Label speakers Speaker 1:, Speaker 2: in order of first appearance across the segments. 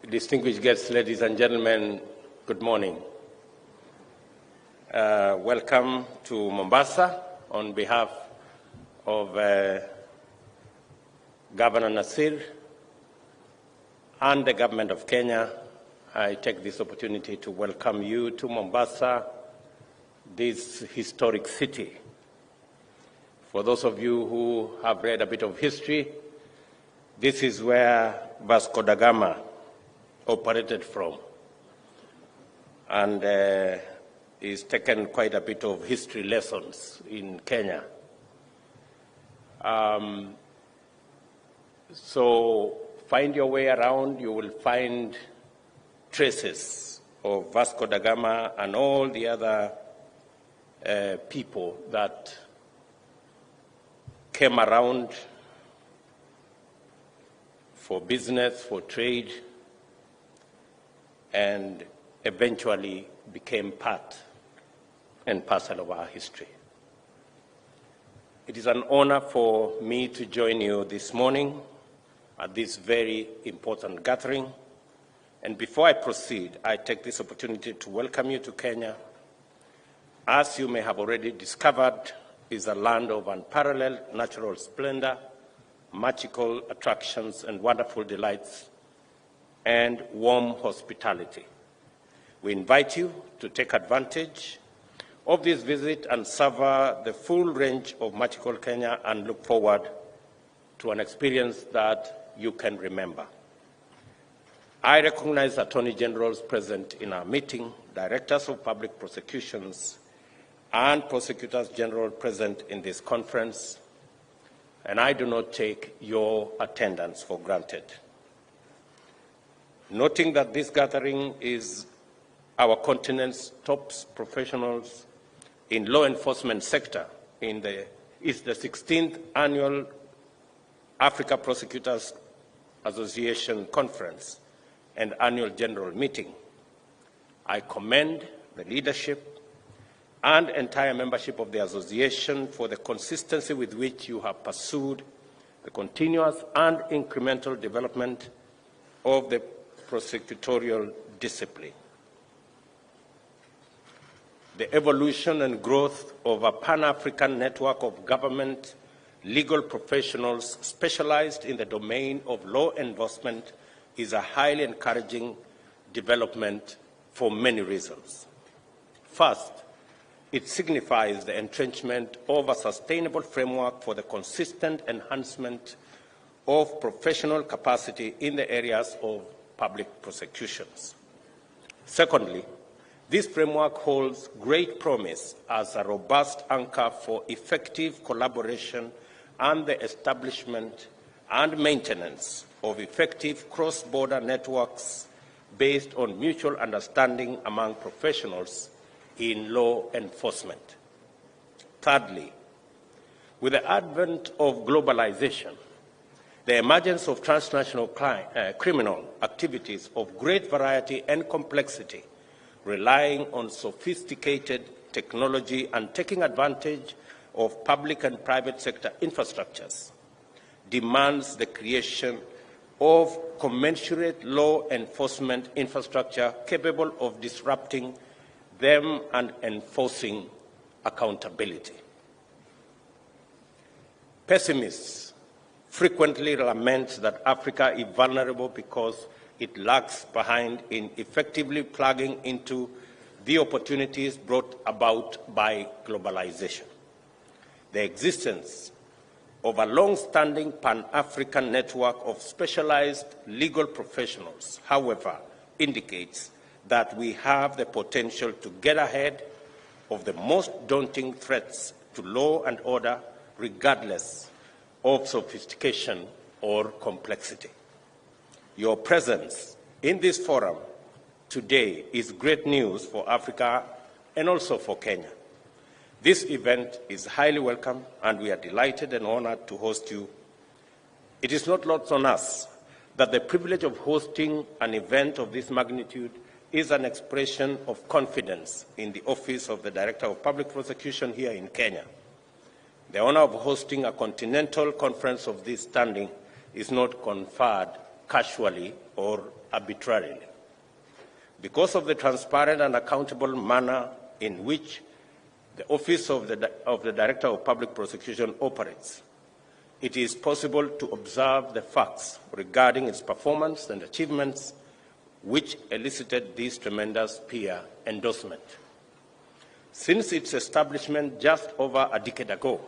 Speaker 1: Distinguished guests, ladies and gentlemen, good morning. Welcome to Mombasa. On behalf of Governor Nasir and the government of Kenya, I take this opportunity to welcome you to Mombasa, this historic city. For those of you who have read a bit of history, this is where Vasco da Gama operated from, and he's taken quite a bit of history lessons in Kenya. So find your way around, you will find traces of Vasco da Gama and all the other people that came around for business, for trade, and eventually became part and parcel of our history. It is an honor for me to join you this morning at this very important gathering. And before I proceed, I take this opportunity to welcome you to Kenya. As you may have already discovered, is a land of unparalleled natural splendor, magical attractions, and wonderful delights, and warm hospitality. We invite you to take advantage of this visit and savor the full range of magical Kenya and look forward to an experience that you can remember. I recognize Attorney Generals present in our meeting, Directors of Public Prosecutions, and Prosecutors General present in this conference, and I do not take your attendance for granted. Noting that this gathering is our continent's top professionals in law enforcement sector, is the 16th Annual Africa Prosecutors Association Conference and Annual General Meeting, I commend the leadership and entire membership of the association for the consistency with which you have pursued the continuous and incremental development of the prosecutorial discipline. The evolution and growth of a Pan-African network of government legal professionals specialized in the domain of law enforcement is a highly encouraging development for many reasons. First, it signifies the entrenchment of a sustainable framework for the consistent enhancement of professional capacity in the areas of public prosecutions. Secondly, this framework holds great promise as a robust anchor for effective collaboration and the establishment and maintenance of effective cross-border networks based on mutual understanding among professionals in law enforcement. Thirdly, with the advent of globalization, the emergence of transnational criminal activities of great variety and complexity, relying on sophisticated technology and taking advantage of public and private sector infrastructures, demands the creation of commensurate law enforcement infrastructure capable of disrupting them and enforcing accountability. Pessimists frequently lament that Africa is vulnerable because it lags behind in effectively plugging into the opportunities brought about by globalization. The existence of a long-standing Pan-African network of specialized legal professionals, however, indicates that we have the potential to get ahead of the most daunting threats to law and order, regardless of sophistication or complexity. Your presence in this forum today is great news for Africa and also for Kenya. This event is highly welcome, and we are delighted and honored to host you. It is not lost on us that the privilege of hosting an event of this magnitude is an expression of confidence in the office of the Director of Public Prosecution here in Kenya. The honor of hosting a continental conference of this standing is not conferred casually or arbitrarily. Because of the transparent and accountable manner in which the Office of the Director of Public Prosecution operates, it is possible to observe the facts regarding its performance and achievements which elicited this tremendous peer endorsement. Since its establishment just over a decade ago,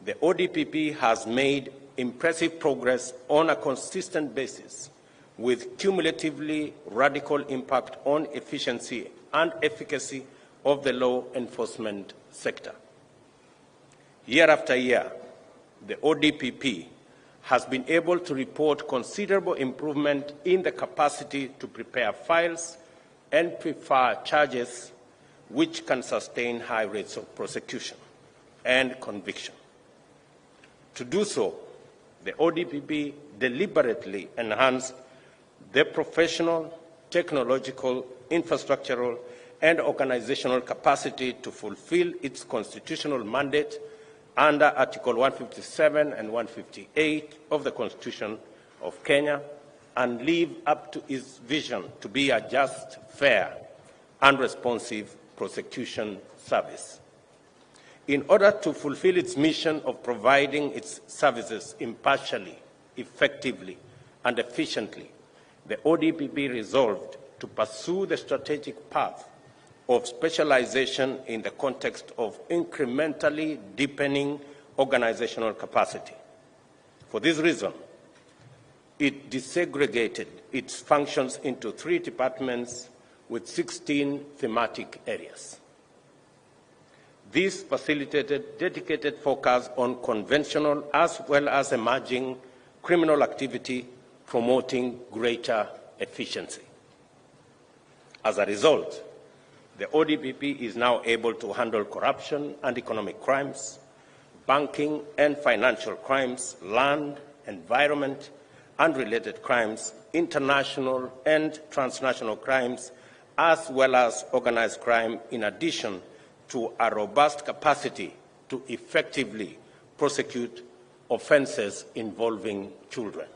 Speaker 1: the ODPP has made impressive progress on a consistent basis with cumulatively radical impact on efficiency and efficacy of the law enforcement sector. Year after year, the ODPP has been able to report considerable improvement in the capacity to prepare files and prefer charges which can sustain high rates of prosecution and conviction. To do so, the ODPP deliberately enhanced the professional, technological, infrastructural, and organizational capacity to fulfill its constitutional mandate under Article 157 and 158 of the Constitution of Kenya and live up to its vision to be a just, fair, and responsive prosecution service. In order to fulfill its mission of providing its services impartially, effectively, and efficiently, the ODPP resolved to pursue the strategic path of specialization in the context of incrementally deepening organizational capacity. For this reason, it disaggregated its functions into 3 departments with 16 thematic areas. This facilitated dedicated focus on conventional as well as emerging criminal activity, promoting greater efficiency. As a result, the ODPP is now able to handle corruption and economic crimes, banking and financial crimes, land, environment, and related crimes, international and transnational crimes, as well as organized crime, in addition to a robust capacity to effectively prosecute offenses involving children.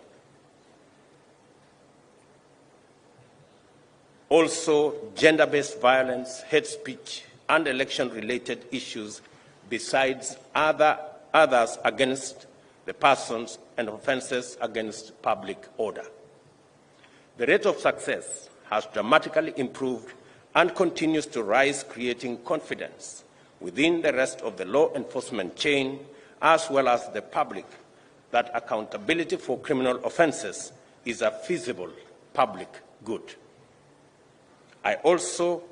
Speaker 1: Also, gender-based violence, hate speech, and election-related issues, besides others against the persons and offenses against public order. The rate of success has dramatically improved and continues to rise, creating confidence within the rest of the law enforcement chain, as well as the public, that accountability for criminal offenses is a feasible public good. I'm also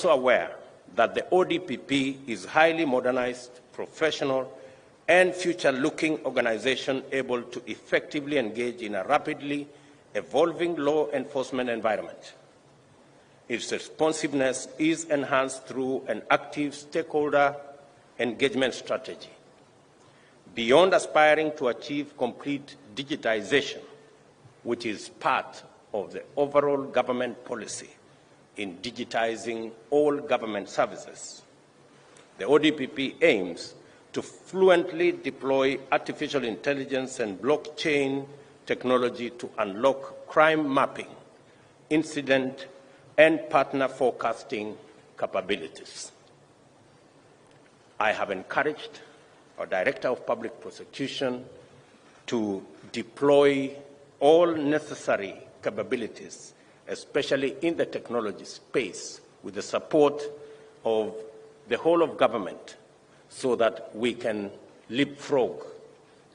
Speaker 1: aware that the ODPP is a highly modernized, professional, and future-looking organization able to effectively engage in a rapidly evolving law enforcement environment. Its responsiveness is enhanced through an active stakeholder engagement strategy. Beyond aspiring to achieve complete digitization, which is part of the overall government policy in digitizing all government services, the ODPP aims to fluently deploy artificial intelligence and blockchain technology to unlock crime mapping, incident, and partner forecasting capabilities. I have encouraged our Director of Public Prosecution to deploy all necessary capabilities, especially in the technology space, with the support of the whole of government, so that we can leapfrog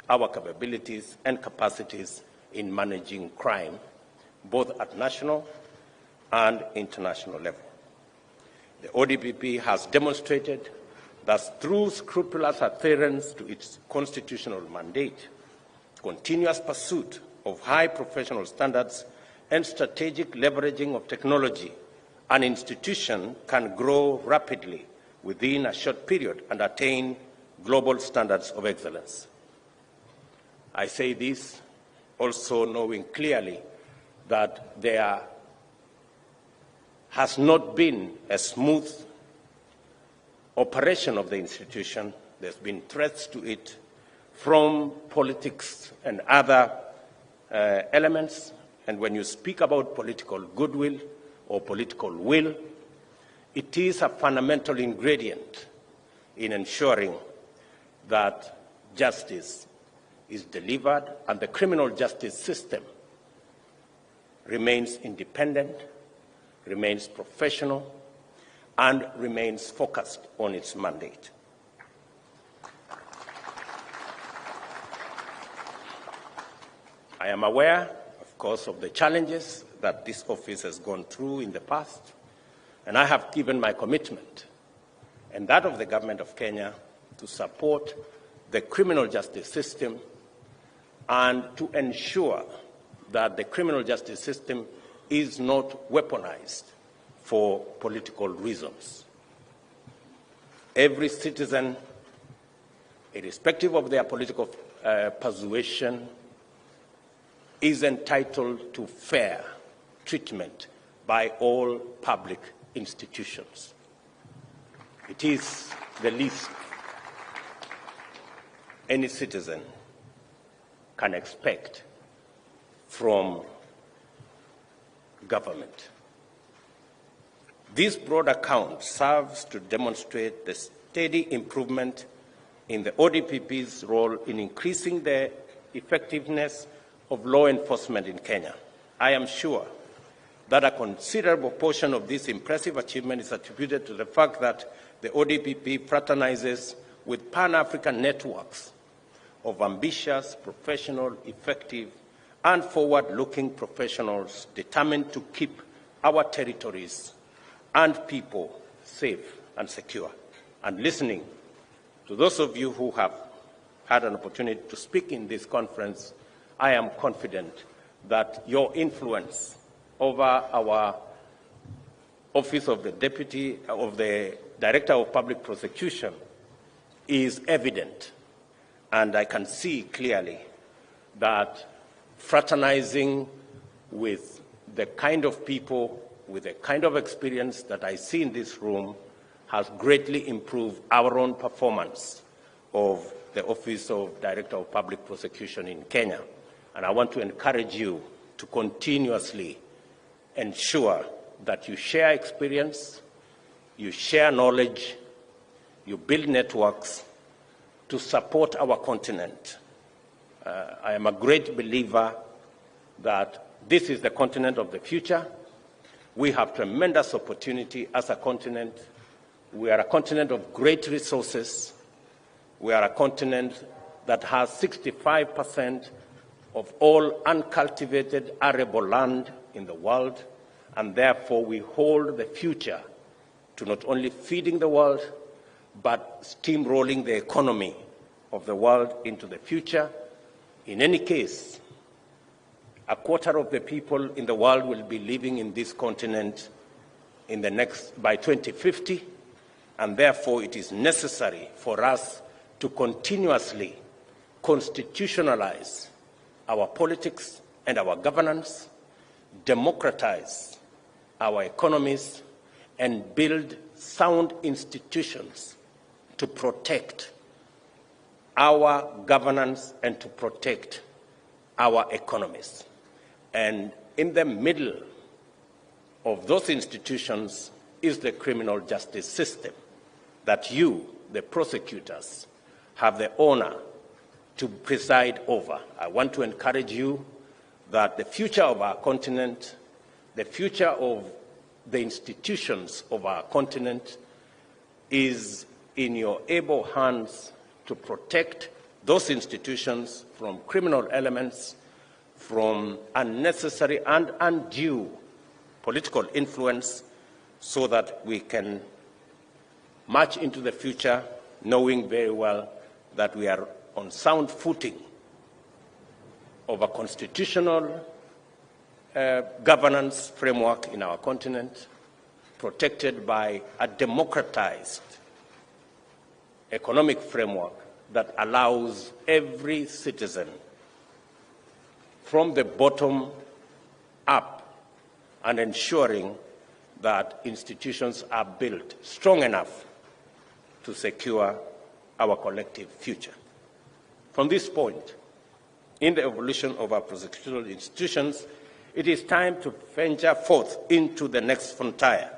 Speaker 1: our capabilities and capacities in managing crime, both at national and international level. The ODPP has demonstrated that through scrupulous adherence to its constitutional mandate, continuous pursuit of high professional standards, and strategic leveraging of technology, an institution can grow rapidly within a short period and attain global standards of excellence. I say this also knowing clearly that there has not been a smooth operation of the institution There's been threats to it from politics and other elements. And when you speak about political goodwill or political will, it is a fundamental ingredient in ensuring that justice is delivered and the criminal justice system remains independent, remains professional, and remains focused on its mandate. I am aware, of course, of the challenges that this office has gone through in the past, and I have given my commitment and that of the government of Kenya to support the criminal justice system and to ensure that the criminal justice system is not weaponized for political reasons. Every citizen, irrespective of their political persuasion, is entitled to fair treatment by all public institutions. It is the least any citizen can expect from government. This broad account serves to demonstrate the steady improvement in the ODPP's role in increasing the effectiveness of law enforcement in Kenya. I am sure that a considerable portion of this impressive achievement is attributed to the fact that the ODPP fraternizes with Pan-African networks of ambitious, professional, effective, and forward-looking professionals determined to keep our territories and people safe and secure. And listening to those of you who have had an opportunity to speak in this conference, I am confident that your influence over our Office of the Director of Public Prosecution is evident. And I can see clearly that fraternizing with the kind of people, with the kind of experience that I see in this room has greatly improved our own performance of the Office of Director of Public Prosecution in Kenya. And I want to encourage you to continuously ensure that you share experience, you share knowledge, you build networks to support our continent. I am a great believer that this is the continent of the future. We have tremendous opportunity as a continent. We are a continent of great resources. We are a continent that has 65% of all uncultivated arable land in the world, and therefore we hold the future to not only feeding the world, but steamrolling the economy of the world into the future. In any case, a quarter of the people in the world will be living in this continent by 2050, and therefore it is necessary for us to continuously constitutionalize our politics and our governance, democratize our economies, and build sound institutions to protect our governance and to protect our economies. And in the middle of those institutions is the criminal justice system that you, the prosecutors, have the honor to preside over. I want to encourage you that the future of our continent, the future of the institutions of our continent is in your able hands to protect those institutions from criminal elements, from unnecessary and undue political influence, so that we can march into the future knowing very well that we are on sound footing of a constitutional governance framework in our continent, protected by a democratized economic framework that allows every citizen from the bottom up, and ensuring that institutions are built strong enough to secure our collective future. From this point, in the evolution of our prosecutorial institutions, it is time to venture forth into the next frontier.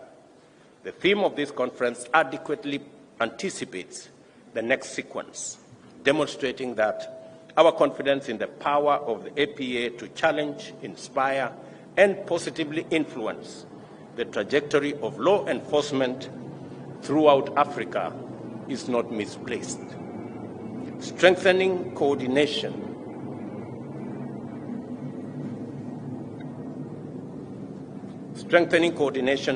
Speaker 1: The theme of this conference adequately anticipates the next sequence, demonstrating that our confidence in the power of the APA to challenge, inspire, and positively influence the trajectory of law enforcement throughout Africa is not misplaced. Strengthening coordination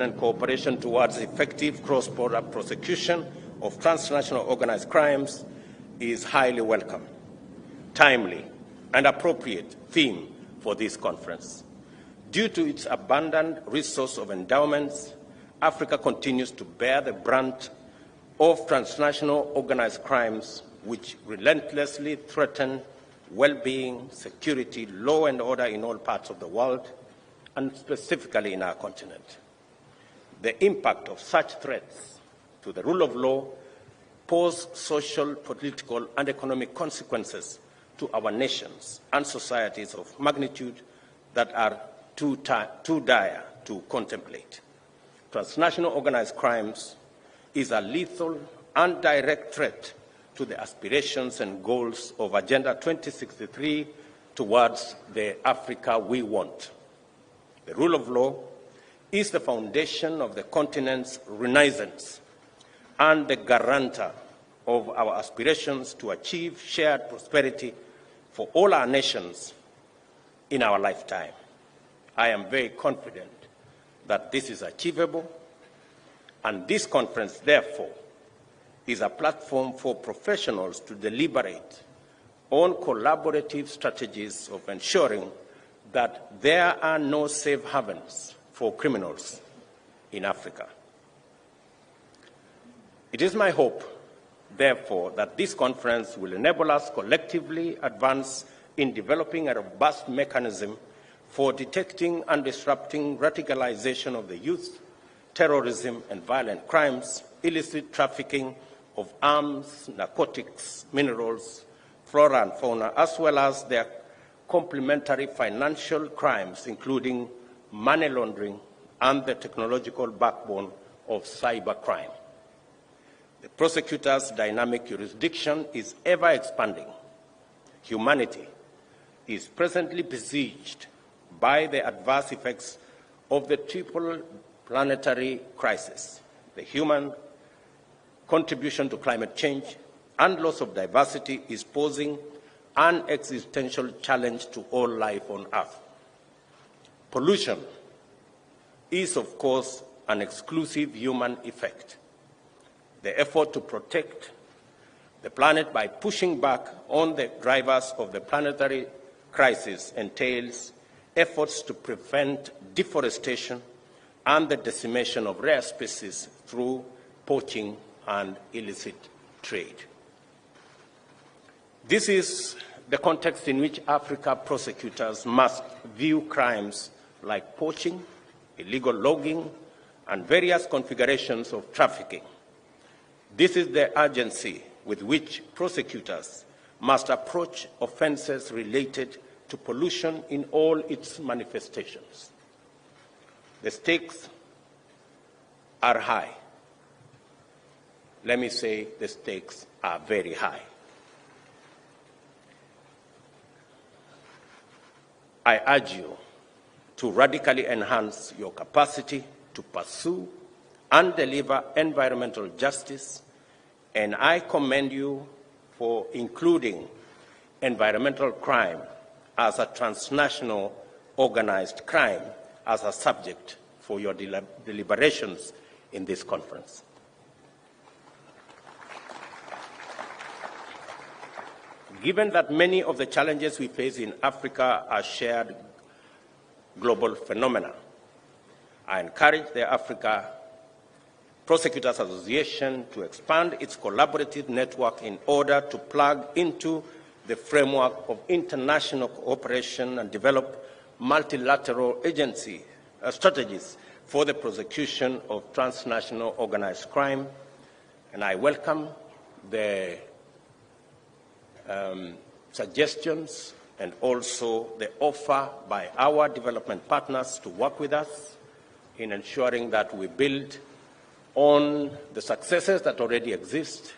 Speaker 1: and cooperation towards effective cross-border prosecution of transnational organized crimes is highly welcome, timely, and appropriate theme for this conference. Due to its abundant resource of endowments, Africa continues to bear the brunt of transnational organized crimes which relentlessly threaten well-being, security, law and order in all parts of the world, and specifically in our continent. The impact of such threats to the rule of law pose social, political, and economic consequences to our nations and societies of magnitude that are too dire to contemplate. Transnational organized crimes is a lethal and direct threat to the aspirations and goals of Agenda 2063 towards the Africa we want. The rule of law is the foundation of the continent's renaissance and the guarantor of our aspirations to achieve shared prosperity for all our nations in our lifetime. I am very confident that this is achievable, and this conference, therefore, is a platform for professionals to deliberate on collaborative strategies of ensuring that there are no safe havens for criminals in Africa. It is my hope, therefore, that this conference will enable us collectively advance in developing a robust mechanism for detecting and disrupting radicalization of the youth, terrorism and violent crimes, illicit trafficking of arms, narcotics, minerals, flora and fauna, as well as their complementary financial crimes, including money laundering and the technological backbone of cybercrime. The prosecutor's dynamic jurisdiction is ever expanding. Humanity is presently besieged by the adverse effects of the triple planetary crisis, the human contribution to climate change and loss of diversity is posing an existential challenge to all life on Earth. Pollution is, of course, an exclusive human effect. The effort to protect the planet by pushing back on the drivers of the planetary crisis entails efforts to prevent deforestation and the decimation of rare species through poaching and illicit trade. This is the context in which Africa prosecutors must view crimes like poaching, illegal logging, and various configurations of trafficking. This is the urgency with which prosecutors must approach offenses related to pollution in all its manifestations. The stakes are high. Let me say the stakes are very high. I urge you to radically enhance your capacity to pursue and deliver environmental justice, and I commend you for including environmental crime as a transnational organized crime as a subject for your deliberations in this conference. Given that many of the challenges we face in Africa are shared global phenomena, I encourage the Africa Prosecutors Association to expand its collaborative network in order to plug into the framework of international cooperation and develop multilateral strategies for the prosecution of transnational organized crime. And I welcome the suggestions and also the offer by our development partners to work with us in ensuring that we build on the successes that already exist,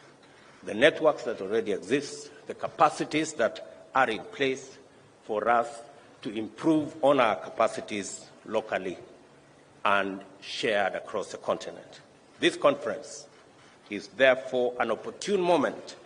Speaker 1: the networks that already exist, the capacities that are in place for us to improve on our capacities locally and shared across the continent. This conference is therefore an opportune moment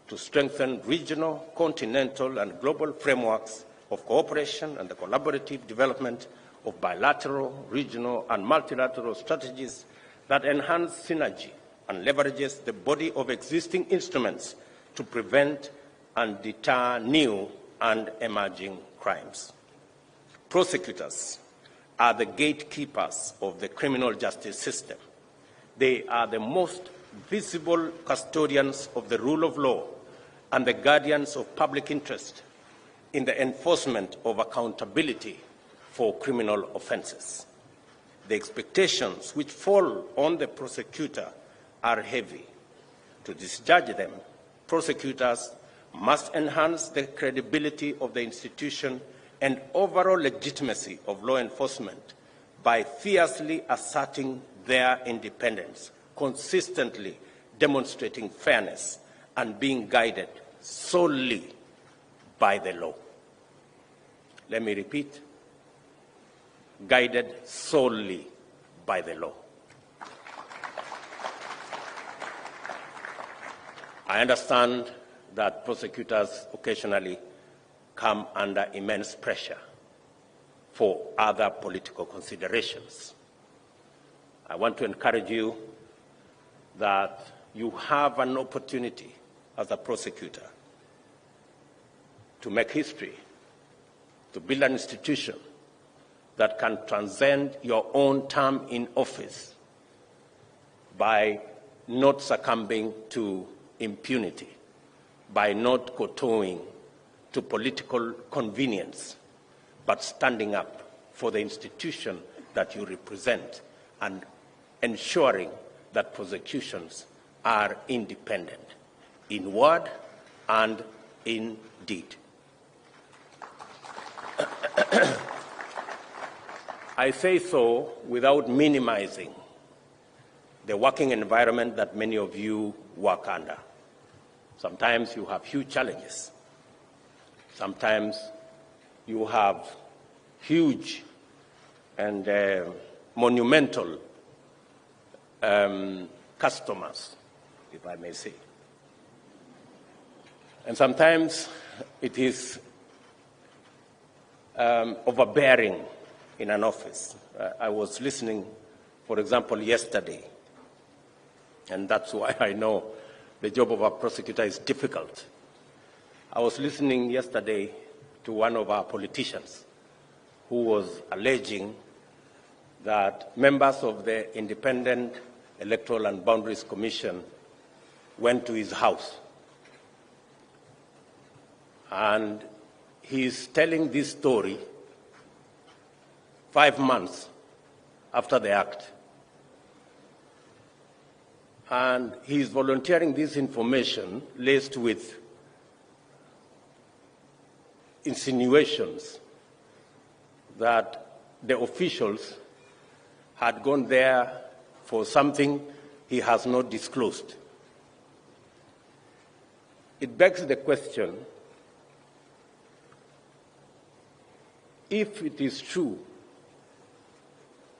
Speaker 1: to strengthen regional, continental, and global frameworks of cooperation and the collaborative development of bilateral, regional, and multilateral strategies that enhance synergy and leverages the body of existing instruments to prevent and deter new and emerging crimes. Prosecutors are the gatekeepers of the criminal justice system. They are the most visible custodians of the rule of law and the guardians of public interest in the enforcement of accountability for criminal offenses. The expectations which fall on the prosecutor are heavy. To discharge them, prosecutors must enhance the credibility of the institution and overall legitimacy of law enforcement by fiercely asserting their independence, consistently demonstrating fairness, and being guided solely by the law. Let me repeat, guided solely by the law. I understand that prosecutors occasionally come under immense pressure for other political considerations. I want to encourage you that you have an opportunity as a prosecutor to make history, to build an institution that can transcend your own term in office by not succumbing to impunity, by not kowtowing to political convenience, but standing up for the institution that you represent and ensuring that prosecutions are independent in word and in deed. I say so without minimizing the working environment that many of you work under. Sometimes you have huge challenges. Sometimes you have huge and monumental customers, if I may say. And sometimes it is overbearing in an office. I was listening, for example, yesterday, and that's why I know the job of a prosecutor is difficult. I was listening yesterday to one of our politicians who was alleging that members of the Independent Electoral and Boundaries Commission went to his house. And he's telling this story 5 months after the act. And he's volunteering this information laced with insinuations that the officials had gone there for something he has not disclosed. It begs the question, if it is true,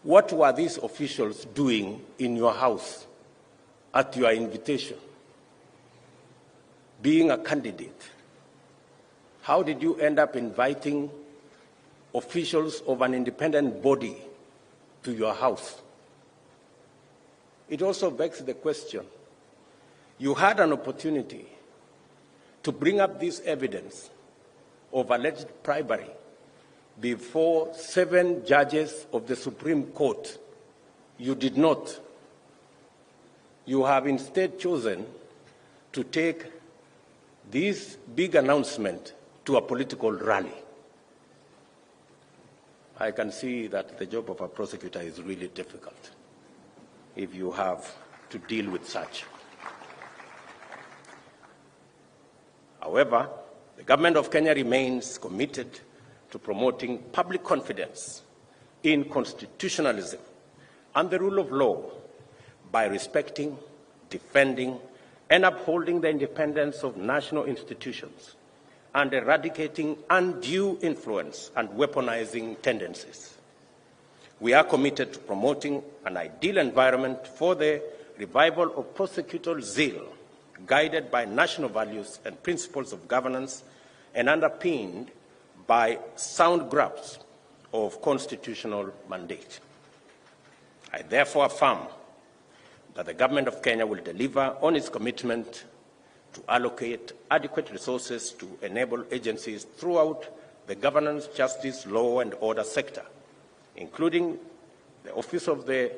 Speaker 1: what were these officials doing in your house at your invitation? Being a candidate, how did you end up inviting officials of an independent body to your house? It also begs the question, you had an opportunity to bring up this evidence of alleged bribery before 7 judges of the Supreme Court. You did not. You have instead chosen to take this big announcement to a political rally. I can see that the job of a prosecutor is really difficult if you have to deal with such. However, the Government of Kenya remains committed to promoting public confidence in constitutionalism and the rule of law by respecting, defending, and upholding the independence of national institutions and eradicating undue influence and weaponizing tendencies. We are committed to promoting an ideal environment for the revival of prosecutorial zeal, guided by national values and principles of governance and underpinned by sound grasp of constitutional mandate. I therefore affirm that the Government of Kenya will deliver on its commitment to allocate adequate resources to enable agencies throughout the governance, justice, law, and order sector, including the Office of the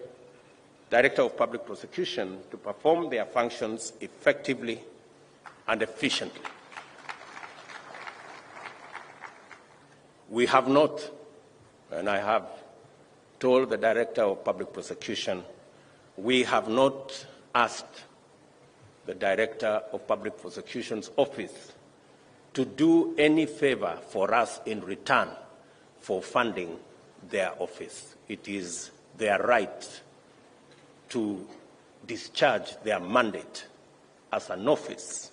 Speaker 1: Director of Public Prosecution, to perform their functions effectively and efficiently. We have not, and I have told the Director of Public Prosecution, we have not asked the Director of Public Prosecution's office to do any favor for us in return for funding their office. It is their right to discharge their mandate as an office,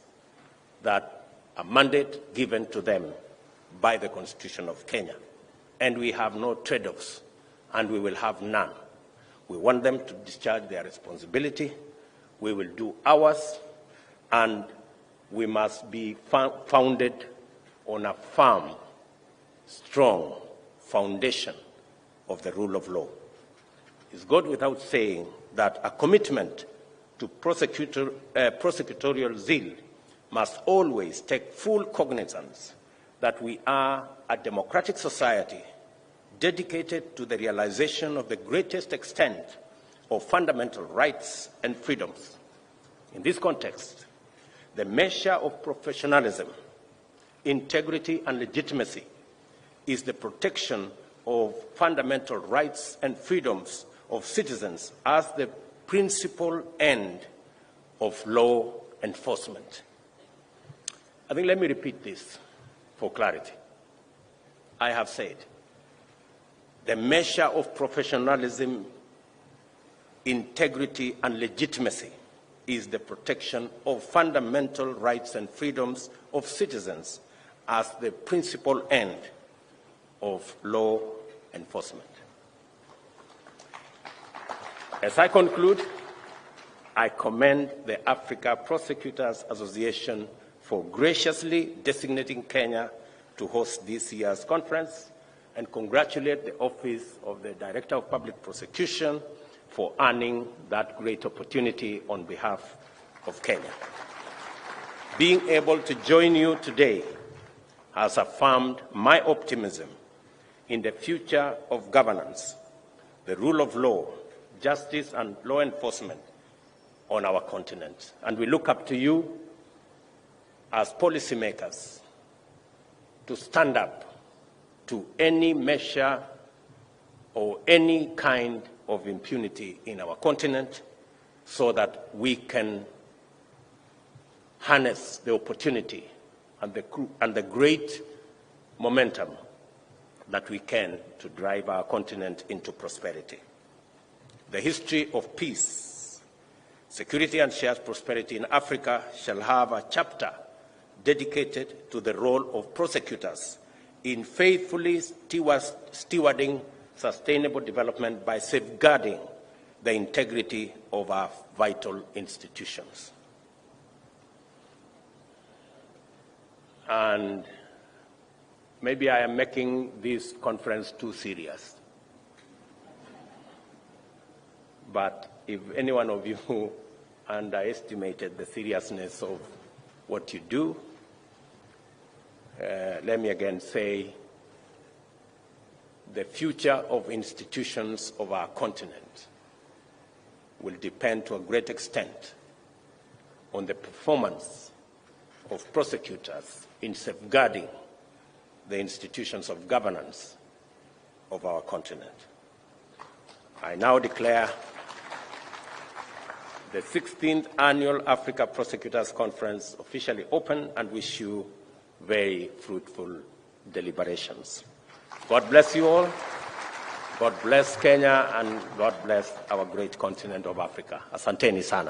Speaker 1: that a mandate given to them by the Constitution of Kenya. And we have no trade-offs, and we will have none. We want them to discharge their responsibility. We will do ours, and we must be founded on a firm, strong foundation of the rule of law. It goes without saying that a commitment to prosecutorial zeal must always take full cognizance that we are a democratic society dedicated to the realization of the greatest extent of fundamental rights and freedoms. In this context, the measure of professionalism, integrity, and legitimacy is the protection of fundamental rights and freedoms of citizens as the principal end of law enforcement. I think let me repeat this for clarity. I have said the measure of professionalism, integrity, and legitimacy is the protection of fundamental rights and freedoms of citizens as the principal end of law enforcement. As I conclude, I commend the Africa Prosecutors Association for graciously designating Kenya to host this year's conference, and congratulate the Office of the Director of Public Prosecution for earning that great opportunity on behalf of Kenya. Being able to join you today has affirmed my optimism in the future of governance, the rule of law, justice, and law enforcement on our continent. And we look up to you as policymakers to stand up to any measure or any kind of impunity in our continent, so that we can harness the opportunity and the great momentum that we can to drive our continent into prosperity. The history of peace, security, and shared prosperity in Africa shall have a chapter dedicated to the role of prosecutors in faithfully stewarding sustainable development by safeguarding the integrity of our vital institutions. And maybe I am making this conference too serious, but if any one of you underestimated the seriousness of what you do, let me again say, the future of institutions of our continent will depend to a great extent on the performance of prosecutors in safeguarding the institutions of governance of our continent. I now declare the 16th Annual Africa Prosecutors Conference officially open and wish you very fruitful deliberations. God bless you all. God bless Kenya and God bless our great continent of Africa. Asanteni sana.